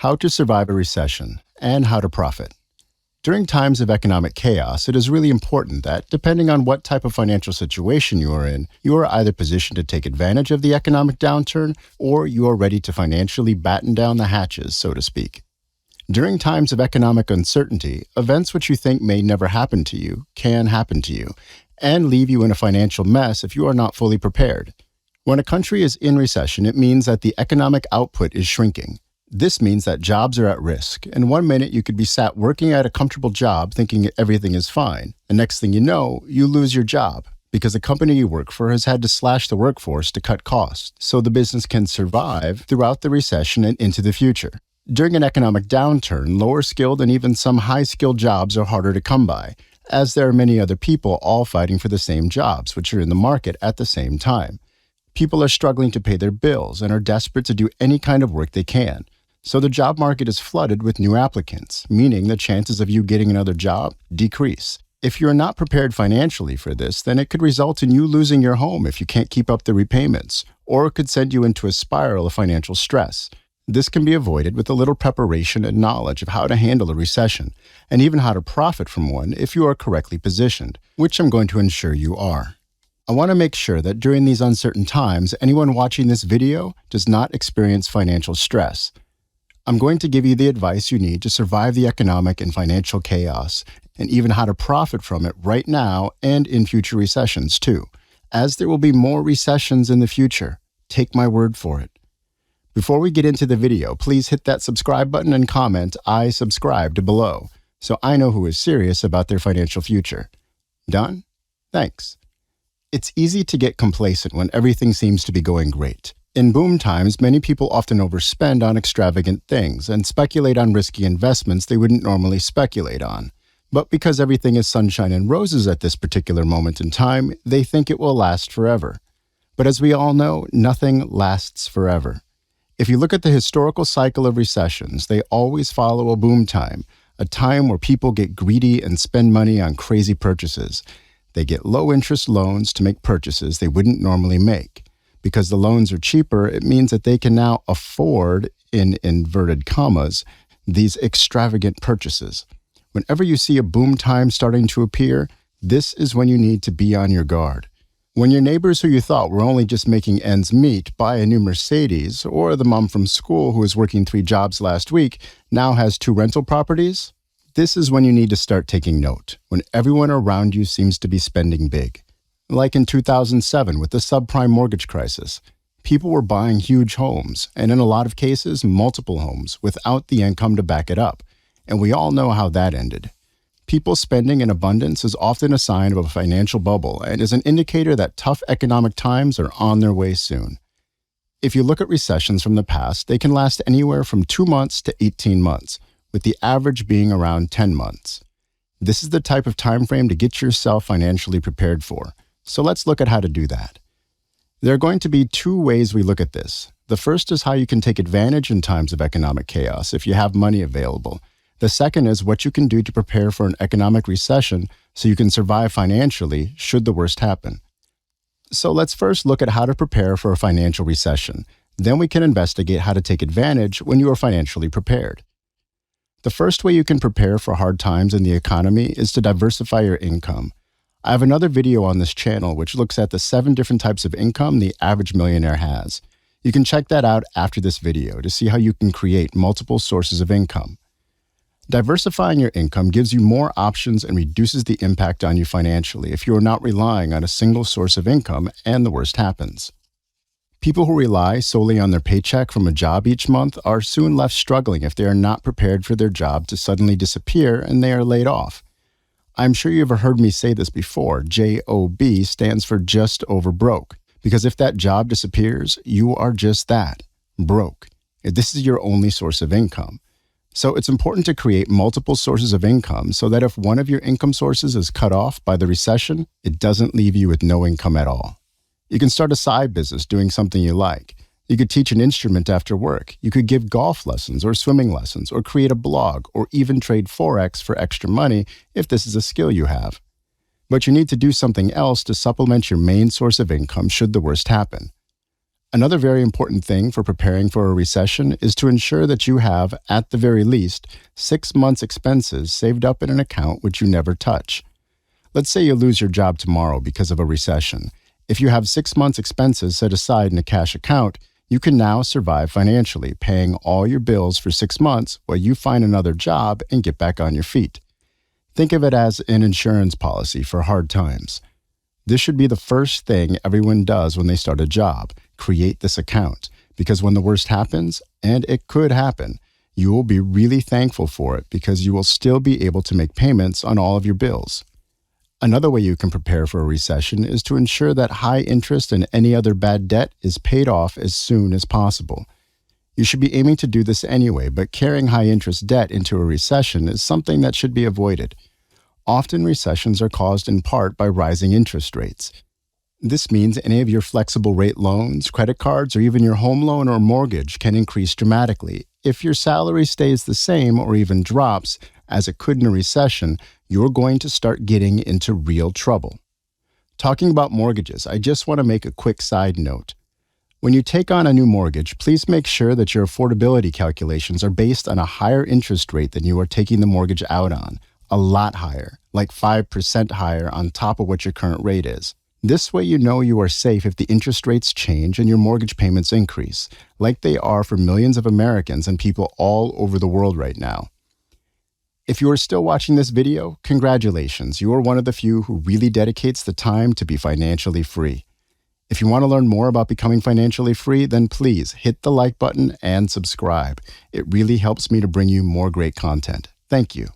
How to survive a recession and how to profit. During times of economic chaos, it is really important that, depending on what type of financial situation you are in, you are either positioned to take advantage of the economic downturn or you are ready to financially batten down the hatches, so to speak. During times of economic uncertainty, events which you think may never happen to you can happen to you and leave you in a financial mess if you are not fully prepared. When a country is in recession, it means that the economic output is shrinking. This means that jobs are at risk, and one minute you could be sat working at a comfortable job thinking everything is fine. The next thing you know, you lose your job because the company you work for has had to slash the workforce to cut costs so the business can survive throughout the recession and into the future. During an economic downturn, lower skilled and even some high skilled jobs are harder to come by, as there are many other people all fighting for the same jobs, which are in the market at the same time. People are struggling to pay their bills and are desperate to do any kind of work they can. So the job market is flooded with new applicants, meaning the chances of you getting another job decrease. If you're not prepared financially for this, then it could result in you losing your home if you can't keep up the repayments, or it could send you into a spiral of financial stress. This can be avoided with a little preparation and knowledge of how to handle a recession, and even how to profit from one if you are correctly positioned, which I'm going to ensure you are. I want to make sure that during these uncertain times, anyone watching this video does not experience financial stress. I'm going to give you the advice you need to survive the economic and financial chaos, and even how to profit from it right now and in future recessions too, as there will be more recessions in the future. Take my word for it. Before we get into the video, please hit that subscribe button and comment "I subscribed" below, so I know who is serious about their financial future. Done? Thanks. It's easy to get complacent when everything seems to be going great. In boom times, many people often overspend on extravagant things and speculate on risky investments they wouldn't normally speculate on. But because everything is sunshine and roses at this particular moment in time, they think it will last forever. But as we all know, nothing lasts forever. If you look at the historical cycle of recessions, they always follow a boom time, a time where people get greedy and spend money on crazy purchases. They get low-interest loans to make purchases they wouldn't normally make. Because the loans are cheaper, it means that they can now afford, in inverted commas, these extravagant purchases. Whenever you see a boom time starting to appear, this is when you need to be on your guard. When your neighbors who you thought were only just making ends meet buy a new Mercedes, or the mom from school who was working 3 jobs last week now has 2 rental properties, this is when you need to start taking note, when everyone around you seems to be spending big. Like in 2007 with the subprime mortgage crisis, people were buying huge homes, and in a lot of cases, multiple homes, without the income to back it up. And we all know how that ended. People spending in abundance is often a sign of a financial bubble and is an indicator that tough economic times are on their way soon. If you look at recessions from the past, they can last anywhere from 2 months to 18 months, with the average being around 10 months. This is the type of time frame to get yourself financially prepared for. So let's look at how to do that. There are going to be 2 ways we look at this. The first is how you can take advantage in times of economic chaos if you have money available. The second is what you can do to prepare for an economic recession so you can survive financially should the worst happen. So let's first look at how to prepare for a financial recession. Then we can investigate how to take advantage when you are financially prepared. The first way you can prepare for hard times in the economy is to diversify your income. I have another video on this channel which looks at the 7 different types of income the average millionaire has. You can check that out after this video to see how you can create multiple sources of income. Diversifying your income gives you more options and reduces the impact on you financially if you are not relying on a single source of income and the worst happens. People who rely solely on their paycheck from a job each month are soon left struggling if they are not prepared for their job to suddenly disappear and they are laid off. I'm sure you've heard me say this before. JOB stands for just over broke, because if that job disappears, you are just that, broke. This is your only source of income. So it's important to create multiple sources of income so that if one of your income sources is cut off by the recession, it doesn't leave you with no income at all. You can start a side business doing something you like. You could teach an instrument after work. You could give golf lessons or swimming lessons or create a blog or even trade Forex for extra money if this is a skill you have. But you need to do something else to supplement your main source of income should the worst happen. Another very important thing for preparing for a recession is to ensure that you have, at the very least, 6 months' expenses saved up in an account which you never touch. Let's say you lose your job tomorrow because of a recession. If you have 6 months' expenses set aside in a cash account, you can now survive financially, paying all your bills for 6 months while you find another job and get back on your feet. Think of it as an insurance policy for hard times. This should be the first thing everyone does when they start a job. Create this account, because when the worst happens, and it could happen, you will be really thankful for it because you will still be able to make payments on all of your bills. Another way you can prepare for a recession is to ensure that high interest and any other bad debt is paid off as soon as possible. You should be aiming to do this anyway, but carrying high interest debt into a recession is something that should be avoided. Often recessions are caused in part by rising interest rates. This means any of your flexible rate loans, credit cards, or even your home loan or mortgage can increase dramatically. If your salary stays the same or even drops, as it could in a recession, you're going to start getting into real trouble. Talking about mortgages, I just want to make a quick side note. When you take on a new mortgage, please make sure that your affordability calculations are based on a higher interest rate than you are taking the mortgage out on, a lot higher, like 5% higher on top of what your current rate is. This way you know you are safe if the interest rates change and your mortgage payments increase, like they are for millions of Americans and people all over the world right now. If you are still watching this video, congratulations, you are one of the few who really dedicates the time to be financially free. If you want to learn more about becoming financially free, then please hit the like button and subscribe. It really helps me to bring you more great content. Thank you.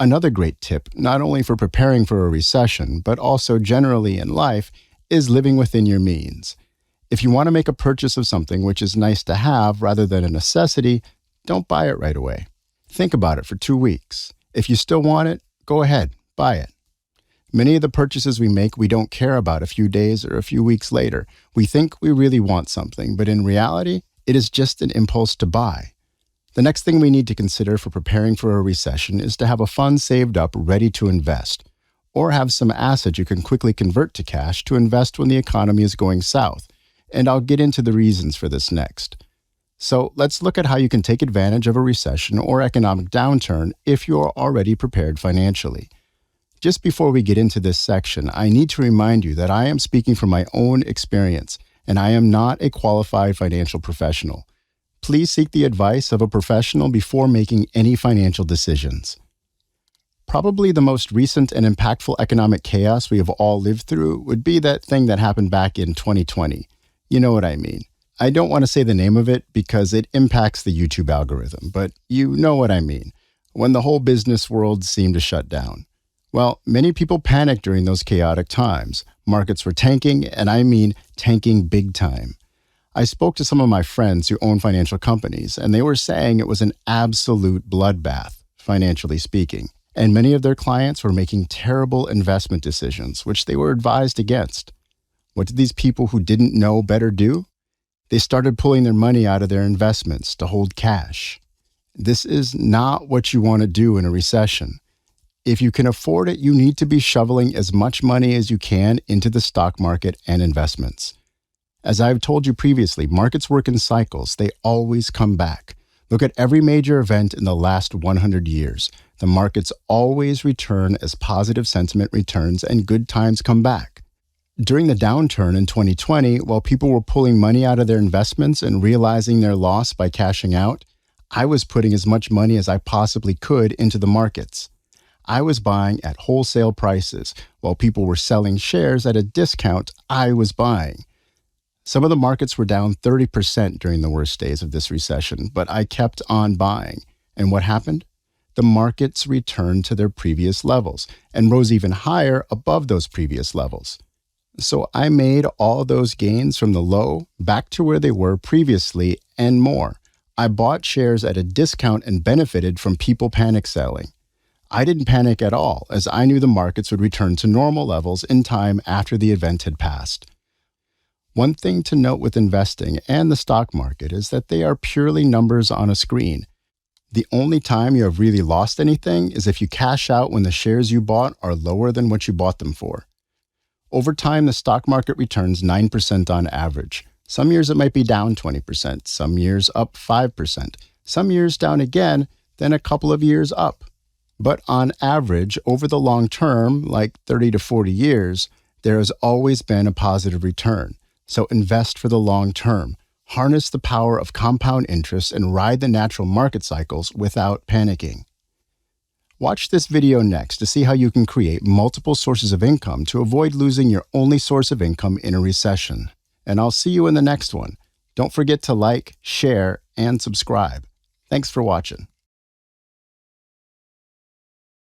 Another great tip, not only for preparing for a recession, but also generally in life, is living within your means. If you want to make a purchase of something which is nice to have rather than a necessity, don't buy it right away. Think about it for 2 weeks. If you still want it, go ahead, buy it. Many of the purchases we make, we don't care about a few days or a few weeks later. We think we really want something, but in reality, it is just an impulse to buy. The next thing we need to consider for preparing for a recession is to have a fund saved up ready to invest, or have some assets you can quickly convert to cash to invest when the economy is going south, and I'll get into the reasons for this next. So let's look at how you can take advantage of a recession or economic downturn if you are already prepared financially. Just before we get into this section, I need to remind you that I am speaking from my own experience, and I am not a qualified financial professional. Please seek the advice of a professional before making any financial decisions. Probably the most recent and impactful economic chaos we have all lived through would be that thing that happened back in 2020. You know what I mean. I don't want to say the name of it because it impacts the YouTube algorithm, but you know what I mean. When the whole business world seemed to shut down. Well, many people panicked during those chaotic times. Markets were tanking, and I mean tanking big time. I spoke to some of my friends who own financial companies, and they were saying it was an absolute bloodbath, financially speaking. And many of their clients were making terrible investment decisions, which they were advised against. What did these people who didn't know better do? They started pulling their money out of their investments to hold cash. This is not what you want to do in a recession. If you can afford it, you need to be shoveling as much money as you can into the stock market and investments. As I've told you previously, markets work in cycles. They always come back. Look at every major event in the last 100 years. The markets always return as positive sentiment returns and good times come back. During the downturn in 2020, while people were pulling money out of their investments and realizing their loss by cashing out, I was putting as much money as I possibly could into the markets. I was buying at wholesale prices. While people were selling shares at a discount, I was buying. Some of the markets were down 30% during the worst days of this recession, but I kept on buying. And what happened? The markets returned to their previous levels and rose even higher above those previous levels. So I made all those gains from the low back to where they were previously and more. I bought shares at a discount and benefited from people panic selling. I didn't panic at all, as I knew the markets would return to normal levels in time after the event had passed. One thing to note with investing and the stock market is that they are purely numbers on a screen. The only time you have really lost anything is if you cash out when the shares you bought are lower than what you bought them for. Over time, the stock market returns 9% on average. Some years it might be down 20%, some years up 5%, some years down again, then a couple of years up. But on average, over the long term, like 30 to 40 years, there has always been a positive return. So invest for the long term. Harness the power of compound interest and ride the natural market cycles without panicking. Watch this video next to see how you can create multiple sources of income to avoid losing your only source of income in a recession. And I'll see you in the next one. Don't forget to like, share, and subscribe. Thanks for watching.